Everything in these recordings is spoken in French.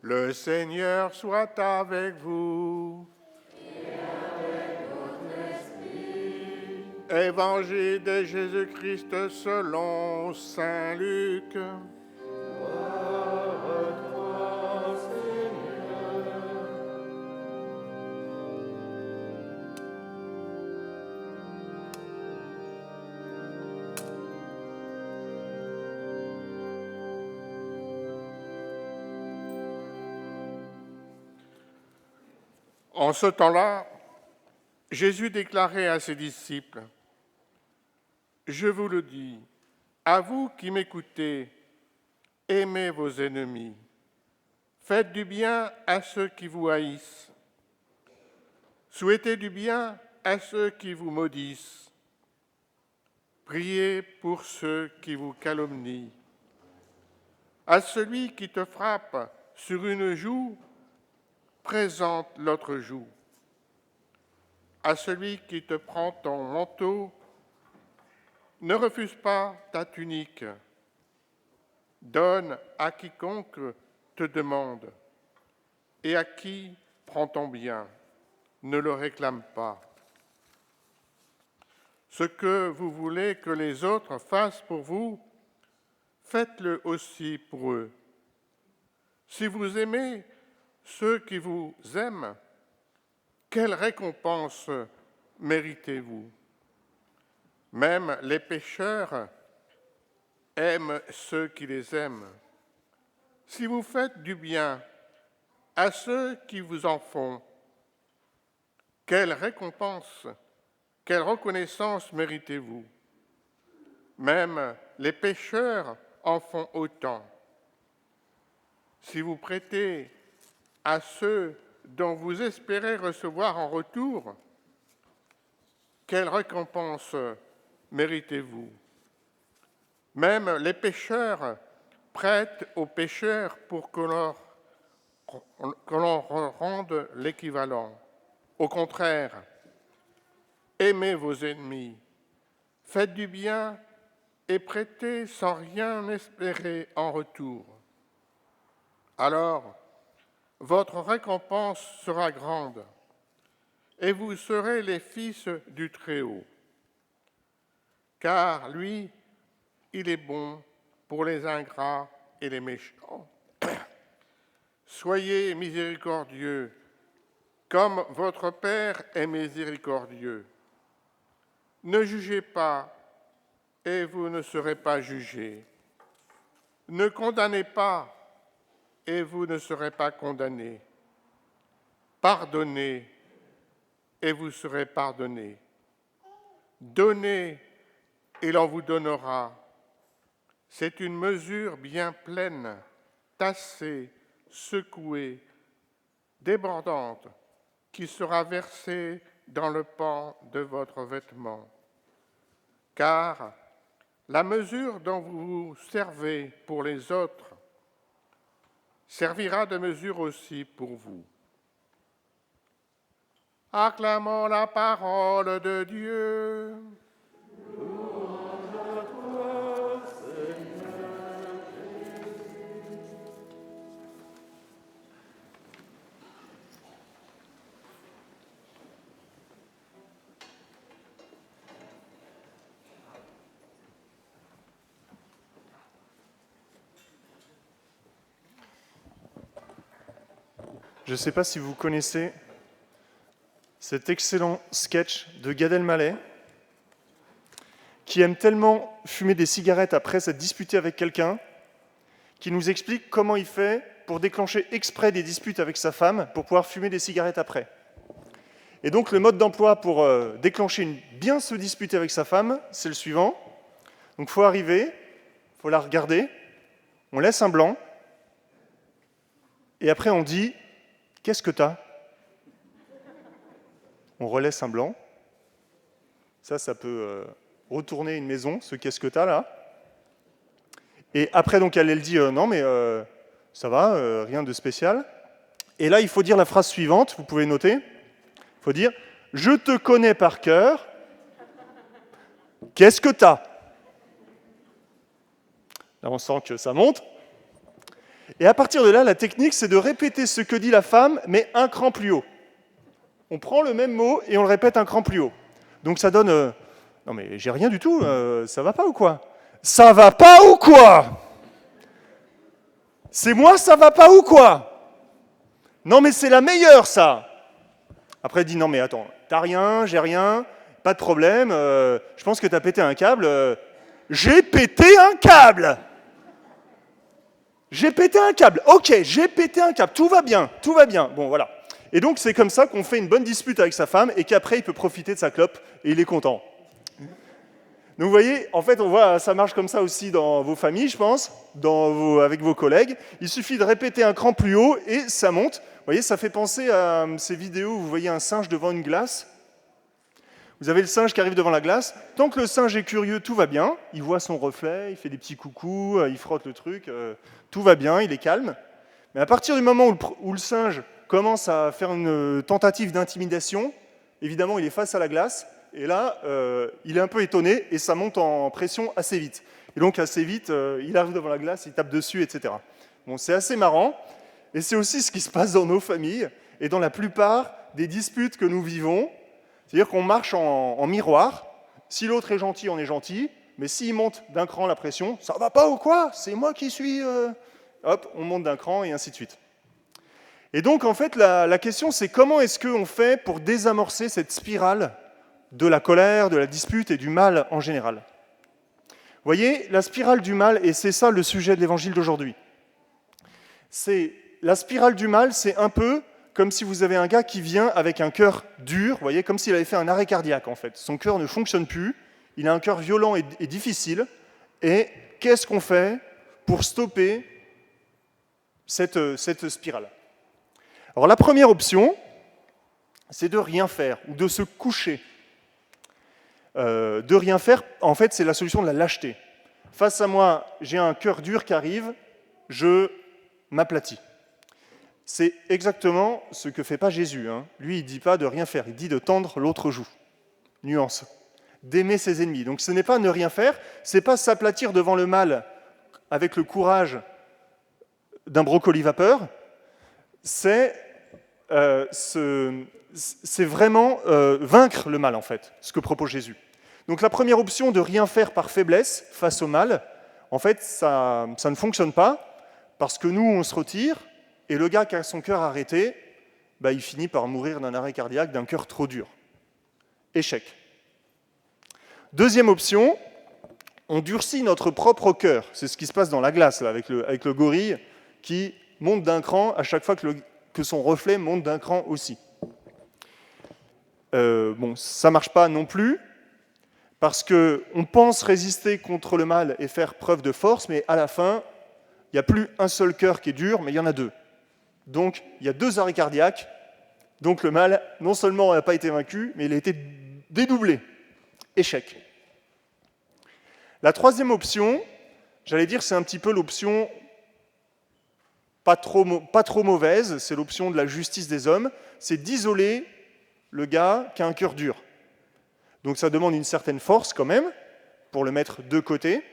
Le Seigneur soit avec vous. Évangile de Jésus-Christ selon saint Luc. En ce temps-là, Jésus déclarait à ses disciples, « Je vous le dis, à vous qui m'écoutez, aimez vos ennemis, faites du bien à ceux qui vous haïssent, souhaitez du bien à ceux qui vous maudissent, priez pour ceux qui vous calomnient. À celui qui te frappe sur une joue, présente l'autre joue. À celui qui te prend ton manteau, ne refuse pas ta tunique. Donne à quiconque te demande, et à qui prend ton bien, ne le réclame pas. Ce que vous voulez que les autres fassent pour vous, faites-le aussi pour eux. Si vous aimez ceux qui vous aiment, quelle récompense méritez-vous? Même les pécheurs aiment ceux qui les aiment. Si vous faites du bien à ceux qui vous en font, quelle récompense, quelle reconnaissance méritez-vous? Même les pécheurs en font autant. Si vous prêtez à ceux dont vous espérez recevoir en retour, quelle récompense méritez-vous? Même les pécheurs prêtent aux pécheurs pour que l'on rende l'équivalent. Au contraire, aimez vos ennemis, faites du bien et prêtez sans rien espérer en retour. Alors, votre récompense sera grande, et vous serez les fils du Très-Haut. Car lui, il est bon pour les ingrats et les méchants. Soyez miséricordieux, comme votre Père est miséricordieux. Ne jugez pas, et vous ne serez pas jugés. Ne condamnez pas, et vous ne serez pas condamnés. Pardonnez, et vous serez pardonnés. Donnez, et l'on vous donnera. C'est une mesure bien pleine, tassée, secouée, débordante, qui sera versée dans le pan de votre vêtement. Car la mesure dont vous vous servez pour les autres servira de mesure aussi pour vous. Acclamons la parole de Dieu. Louange à toi, Seigneur Jésus. Je ne sais pas si vous connaissez cet excellent sketch de Gad Elmaleh, qui aime tellement fumer des cigarettes après s'être disputé avec quelqu'un, qui nous explique comment il fait pour déclencher exprès des disputes avec sa femme pour pouvoir fumer des cigarettes après. Et donc le mode d'emploi pour bien se disputer avec sa femme, c'est le suivant. Donc il faut arriver, il faut la regarder, on laisse un blanc, et après on dit « Qu'est-ce que t'as ?» On relaisse un blanc. Ça peut retourner une maison, ce « Qu'est-ce que t'as » là. Et après, donc, elle dit « Non, mais ça va, rien de spécial. » Et là, il faut dire la phrase suivante, vous pouvez noter. Il faut dire « Je te connais par cœur. Qu'est-ce que t'as ?» Là, on sent que ça monte. Et à partir de là, la technique, c'est de répéter ce que dit la femme, mais un cran plus haut. On prend le même mot et on le répète un cran plus haut. Donc ça donne non mais j'ai rien du tout, ça va pas ou quoi? Ça va pas ou quoi? C'est moi, ça va pas ou quoi? Non mais c'est la meilleure ça. Après elle dit non mais attends, t'as rien, j'ai rien, pas de problème, je pense que t'as pété un câble. J'ai pété un câble. J'ai pété un câble. Ok, j'ai pété un câble. Tout va bien, tout va bien. Bon voilà. Et donc c'est comme ça qu'on fait une bonne dispute avec sa femme et qu'après il peut profiter de sa clope et il est content. Donc vous voyez, en fait on voit ça marche comme ça aussi dans vos familles, je pense, avec vos collègues. Il suffit de répéter un cran plus haut et ça monte. Vous voyez, ça fait penser à ces vidéos où vous voyez un singe devant une glace. Vous avez le singe qui arrive devant la glace. Tant que le singe est curieux, tout va bien. Il voit son reflet, il fait des petits coucous, il frotte le truc, tout va bien, il est calme. Mais à partir du moment où le singe commence à faire une tentative d'intimidation, évidemment, il est face à la glace, et là, il est un peu étonné, et ça monte en pression assez vite. Et donc, assez vite, il arrive devant la glace, il tape dessus, etc. Bon, c'est assez marrant, et c'est aussi ce qui se passe dans nos familles, et dans la plupart des disputes que nous vivons. C'est-à-dire qu'on marche en miroir. Si l'autre est gentil, on est gentil. Mais s'il monte d'un cran la pression, ça va pas ou quoi? C'est moi qui suis... Hop, on monte d'un cran et ainsi de suite. Et donc, en fait, la question, c'est comment est-ce qu'on fait pour désamorcer cette spirale de la colère, de la dispute et du mal en général? Vous voyez, la spirale du mal, et c'est ça le sujet de l'évangile d'aujourd'hui. La spirale du mal, c'est un peu comme si vous avez un gars qui vient avec un cœur dur, vous voyez, comme s'il avait fait un arrêt cardiaque, en fait. Son cœur ne fonctionne plus, il a un cœur violent et difficile, et qu'est-ce qu'on fait pour stopper cette spirale? Alors la première option, c'est de rien faire, ou de se coucher. De rien faire, en fait, c'est la solution de la lâcheté. Face à moi, j'ai un cœur dur qui arrive, je m'aplatis. C'est exactement ce que ne fait pas Jésus. Lui, il ne dit pas de rien faire, il dit de tendre l'autre joue. Nuance. D'aimer ses ennemis. Donc ce n'est pas ne rien faire, ce n'est pas s'aplatir devant le mal avec le courage d'un brocoli vapeur, c'est vraiment vaincre le mal, en fait, ce que propose Jésus. Donc la première option de rien faire par faiblesse face au mal, en fait, ça ne fonctionne pas, parce que nous, on se retire, et le gars qui a son cœur arrêté, il finit par mourir d'un arrêt cardiaque, d'un cœur trop dur. Échec. Deuxième option, on durcit notre propre cœur. C'est ce qui se passe dans la glace, là, avec le gorille, qui monte d'un cran à chaque fois que son reflet monte d'un cran aussi. Ça ne marche pas non plus, parce qu'on pense résister contre le mal et faire preuve de force, mais à la fin, il n'y a plus un seul cœur qui est dur, mais il y en a deux. Donc, il y a 2 arrêts cardiaques. Donc, le mal, non seulement n'a pas été vaincu, mais il a été dédoublé. Échec. La troisième option, j'allais dire, c'est un petit peu l'option pas trop mauvaise, c'est l'option de la justice des hommes, c'est d'isoler le gars qui a un cœur dur. Donc, ça demande une certaine force quand même, pour le mettre de côté,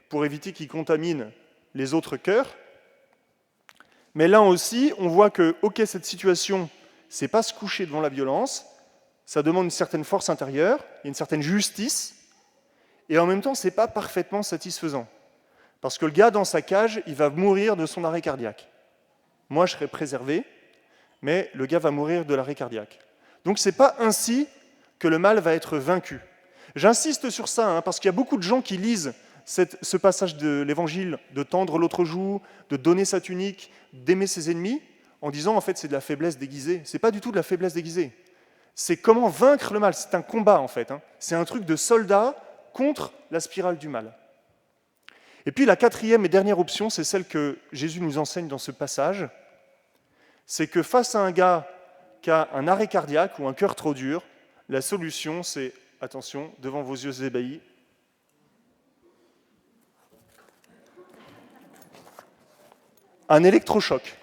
pour éviter qu'il contamine les autres cœurs. Mais là aussi, on voit que, ok, cette situation, c'est pas se coucher devant la violence, ça demande une certaine force intérieure, il y a une certaine justice, et en même temps, c'est pas parfaitement satisfaisant. Parce que le gars, dans sa cage, il va mourir de son arrêt cardiaque. Moi, je serai préservé, mais le gars va mourir de l'arrêt cardiaque. Donc, c'est pas ainsi que le mal va être vaincu. J'insiste sur ça, parce qu'il y a beaucoup de gens qui lisent ce passage de l'Évangile, de tendre l'autre joue, de donner sa tunique, d'aimer ses ennemis, en disant en fait c'est de la faiblesse déguisée. C'est pas du tout de la faiblesse déguisée. C'est comment vaincre le mal. C'est un combat en fait. C'est un truc de soldat contre la spirale du mal. Et puis la quatrième et dernière option, c'est celle que Jésus nous enseigne dans ce passage. C'est que face à un gars qui a un arrêt cardiaque ou un cœur trop dur, la solution c'est, attention, devant vos yeux ébahis, un électrochoc.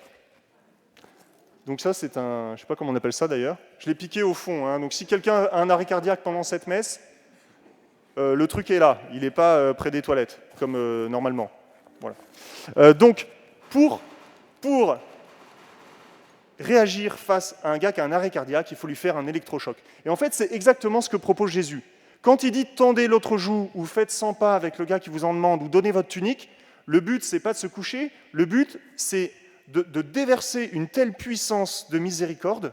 Donc ça, c'est un... Je ne sais pas comment on appelle ça d'ailleurs. Je l'ai piqué au fond. Donc si quelqu'un a un arrêt cardiaque pendant cette messe, le truc est là. Il n'est pas près des toilettes, comme normalement. Voilà. Donc, pour pour réagir face à un gars qui a un arrêt cardiaque, il faut lui faire un électrochoc. Et en fait, c'est exactement ce que propose Jésus. Quand il dit « tendez l'autre joue » ou « faites 100 pas avec le gars qui vous en demande » ou « donnez votre tunique », le but, c'est pas de se coucher, le but, c'est de déverser une telle puissance de miséricorde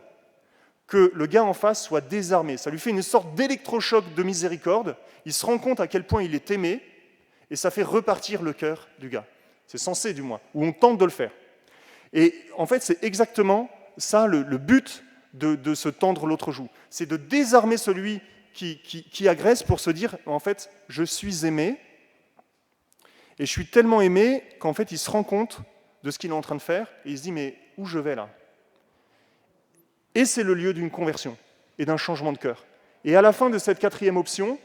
que le gars en face soit désarmé. Ça lui fait une sorte d'électrochoc de miséricorde, il se rend compte à quel point il est aimé, et ça fait repartir le cœur du gars. C'est censé, du moins, ou on tente de le faire. Et en fait, c'est exactement ça le but de se tendre l'autre joue. C'est de désarmer celui qui agresse pour se dire, en fait, je suis aimé, et je suis tellement aimé qu'en fait, il se rend compte de ce qu'il est en train de faire, et il se dit, mais où je vais là ? Et c'est le lieu d'une conversion et d'un changement de cœur. Et à la fin de cette quatrième option,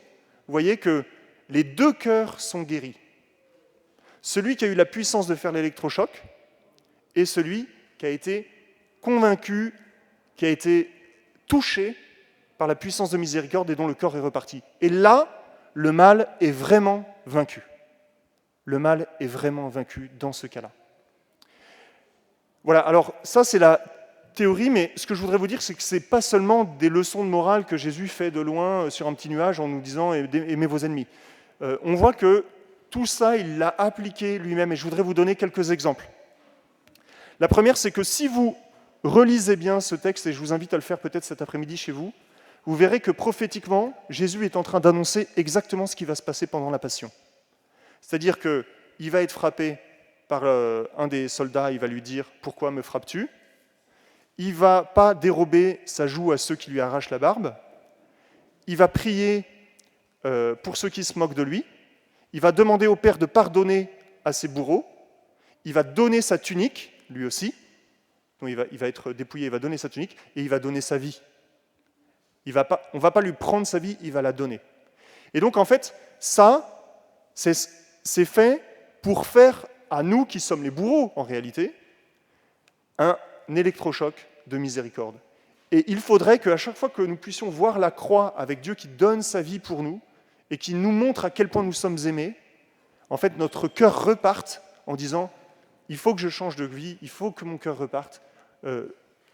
vous voyez que les deux cœurs sont guéris. Celui qui a eu la puissance de faire l'électrochoc et celui qui a été convaincu, qui a été touché par la puissance de miséricorde et dont le corps est reparti. Et là, le mal est vraiment vaincu. Le mal est vraiment vaincu dans ce cas-là. Voilà, alors ça c'est la théorie, mais ce que je voudrais vous dire, c'est que ce n'est pas seulement des leçons de morale que Jésus fait de loin sur un petit nuage en nous disant « aimez vos ennemis ». On voit que tout ça, il l'a appliqué lui-même, et je voudrais vous donner quelques exemples. La première, c'est que si vous relisez bien ce texte, et je vous invite à le faire peut-être cet après-midi chez vous, vous verrez que prophétiquement, Jésus est en train d'annoncer exactement ce qui va se passer pendant la Passion. C'est-à-dire qu'il va être frappé par un des soldats, il va lui dire « Pourquoi me frappes-tu » Il ne va pas dérober sa joue à ceux qui lui arrachent la barbe. Il va prier pour ceux qui se moquent de lui. Il va demander au Père de pardonner à ses bourreaux. Il va donner sa tunique, lui aussi. Donc il va être dépouillé, il va donner sa tunique, et il va donner sa vie. On ne va pas lui prendre sa vie, il va la donner. Et donc en fait, ça, c'est fait pour faire à nous, qui sommes les bourreaux en réalité, un électrochoc de miséricorde. Et il faudrait qu'à chaque fois que nous puissions voir la croix avec Dieu qui donne sa vie pour nous et qui nous montre à quel point nous sommes aimés, en fait, notre cœur reparte en disant « il faut que je change de vie, il faut que mon cœur reparte ».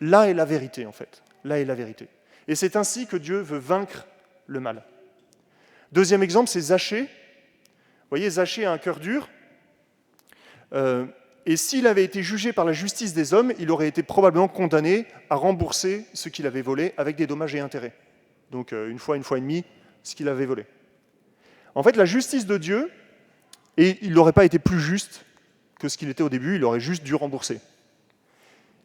Là est la vérité, en fait. Là est la vérité. Et c'est ainsi que Dieu veut vaincre le mal. Deuxième exemple, c'est Zachée. Vous voyez, Zachée a un cœur dur. Et s'il avait été jugé par la justice des hommes, il aurait été probablement condamné à rembourser ce qu'il avait volé avec des dommages et intérêts. Donc une fois et demie, ce qu'il avait volé. En fait, la justice de Dieu, et il n'aurait pas été plus juste que ce qu'il était au début, il aurait juste dû rembourser.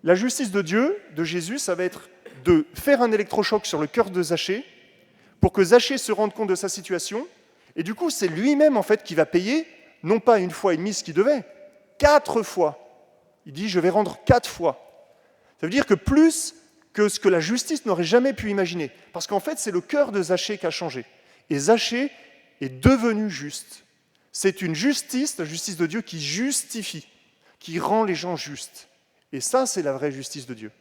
La justice de Dieu, de Jésus, ça va être de faire un électrochoc sur le cœur de Zachée pour que Zachée se rende compte de sa situation, et du coup, c'est lui-même en fait qui va payer, non pas une fois et demie ce qu'il devait, 4 fois. Il dit, je vais rendre 4 fois. Ça veut dire que plus que ce que la justice n'aurait jamais pu imaginer. Parce qu'en fait, c'est le cœur de Zachée qui a changé. Et Zachée est devenu juste. C'est une justice, la justice de Dieu, qui justifie, qui rend les gens justes. Et ça, c'est la vraie justice de Dieu.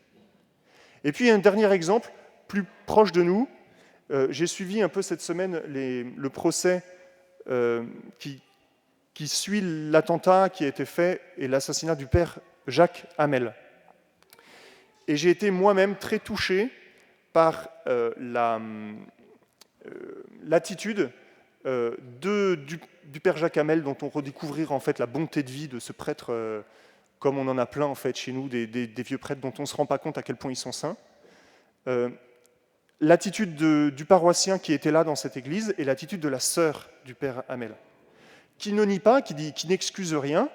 Et puis, un dernier exemple, plus proche de nous. J'ai suivi un peu cette semaine le procès qui suit l'attentat qui a été fait et l'assassinat du père Jacques Hamel. Et j'ai été moi-même très touché par l'attitude du père Jacques Hamel, dont on redécouvrira en fait la bonté de vie de ce prêtre, comme on en a plein en fait chez nous, des vieux prêtres dont on ne se rend pas compte à quel point ils sont saints. L'attitude du paroissien qui était là dans cette église et l'attitude de la sœur du père Hamel, qui ne nie pas, qui n'excuse rien,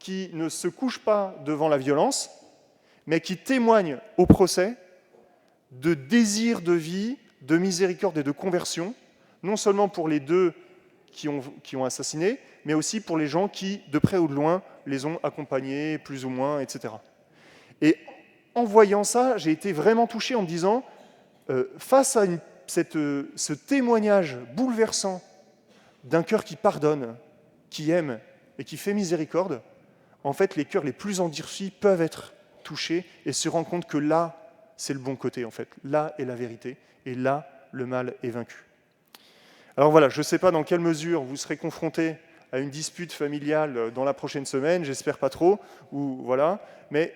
qui ne se couche pas devant la violence, mais qui témoigne au procès de désir de vie, de miséricorde et de conversion, non seulement pour les deux qui ont assassiné, mais aussi pour les gens qui, de près ou de loin, les ont accompagnés, plus ou moins, etc. Et en voyant ça, j'ai été vraiment touché en me disant, face à ce témoignage bouleversant d'un cœur qui pardonne, qui aime et qui fait miséricorde, en fait, les cœurs les plus endurcis peuvent être touchés et se rendre compte que là, c'est le bon côté, en fait. Là est la vérité, et là, le mal est vaincu. Alors voilà, je ne sais pas dans quelle mesure vous serez confrontés à une dispute familiale dans la prochaine semaine, j'espère pas trop, ou voilà. Mais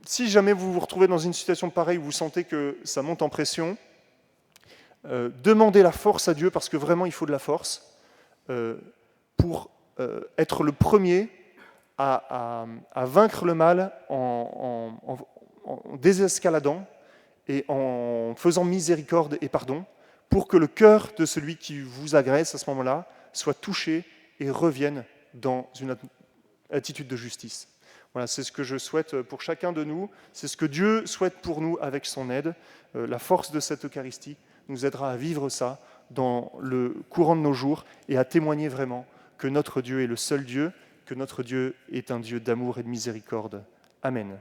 si jamais vous vous retrouvez dans une situation pareille où vous sentez que ça monte en pression, demandez la force à Dieu, parce que vraiment il faut de la force pour être le premier à vaincre le mal en désescaladant et en faisant miséricorde et pardon, pour que le cœur de celui qui vous agresse à ce moment-là soit touché et revienne dans une attitude de justice. Voilà, c'est ce que je souhaite pour chacun de nous, c'est ce que Dieu souhaite pour nous avec son aide. La force de cette Eucharistie nous aidera à vivre ça dans le courant de nos jours et à témoigner vraiment que notre Dieu est le seul Dieu, que notre Dieu est un Dieu d'amour et de miséricorde. Amen.